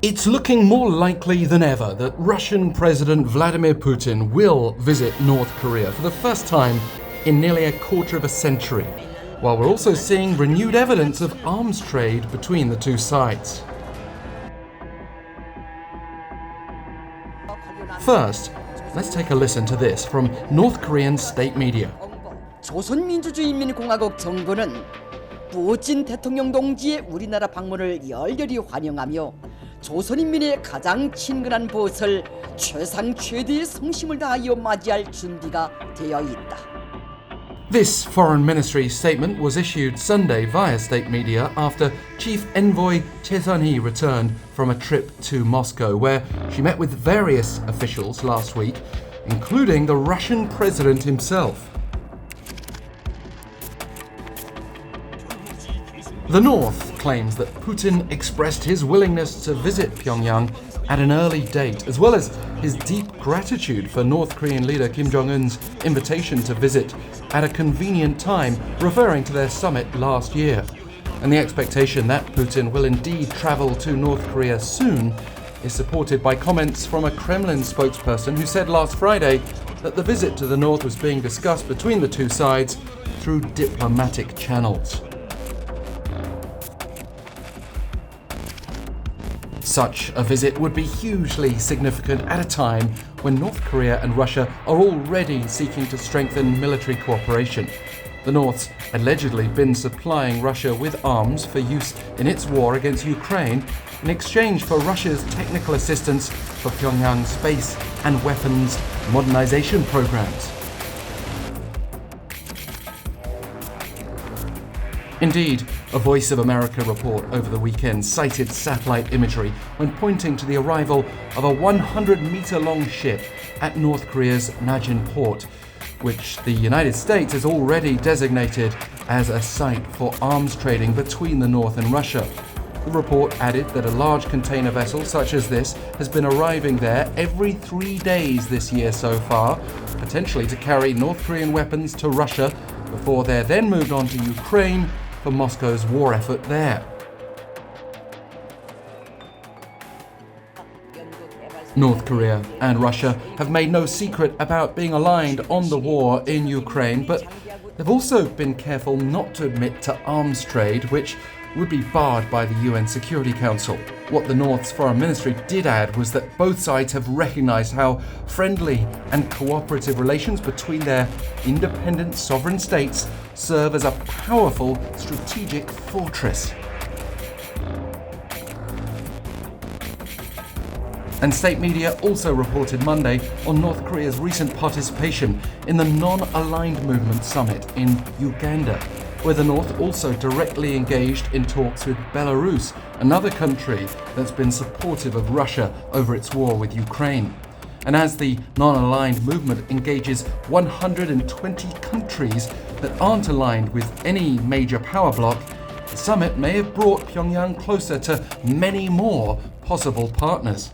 It's looking more likely than ever that Russian President Vladimir Putin will visit North Korea for the first time in nearly a quarter of a century, while we're also seeing renewed evidence of arms trade between the two sides. First, let's take a listen to this from North Korean state media. 조선민주주의인민공화국 정부는 푸틴 대통령 동지의 우리나라 방문을 열렬히 환영하며 조선인민의 가장 친근한 보스를 최상 최대의 성심을 다하여 맞이할 준비가 되어 있다. This Foreign Ministry statement was issued Sunday via state media after Chief Envoy Choi Sun-hee returned from a trip to Moscow, where she met with various officials last week, including the Russian president himself. The North claims that Putin expressed his willingness to visit Pyongyang at an early date, as well as his deep gratitude for North Korean leader Kim-Jong-un's invitation to visit at a convenient time, referring to their summit last year. And the expectation that Putin will indeed travel to North Korea soon is supported by comments from a Kremlin spokesperson who said last Friday that the visit to the North was being discussed between the two sides through diplomatic channels. Such a visit would be hugely significant at a time when North Korea and Russia are already seeking to strengthen military cooperation. The North's allegedly been supplying Russia with arms for use in its war against Ukraine in exchange for Russia's technical assistance for Pyongyang's space and weapons modernization programs. Indeed, a Voice of America report over the weekend cited satellite imagery when pointing to the arrival of a 100-meter-long ship at North Korea's Najin port, which the United States has already designated as a site for arms trading between the North and Russia. The report added that a large container vessel such as this has been arriving there every 3 days this year so far, potentially to carry North Korean weapons to Russia before they're then moved on to Ukraine for Moscow's war effort there. North Korea and Russia have made no secret about being aligned on the war in Ukraine, but they've also been careful not to admit to arms trade, which would be barred by the UN Security Council. What the North's Foreign Ministry did add was that both sides have recognized how friendly and cooperative relations between their independent sovereign states serve as a powerful strategic fortress. And state media also reported Monday on North Korea's recent participation in the Non-Aligned Movement Summit in Uganda, where the North also directly engaged in talks with Belarus, another country that's been supportive of Russia over its war with Ukraine. And as the Non-Aligned Movement engages 120 countries that aren't aligned with any major power bloc, the summit may have brought Pyongyang closer to many more possible partners.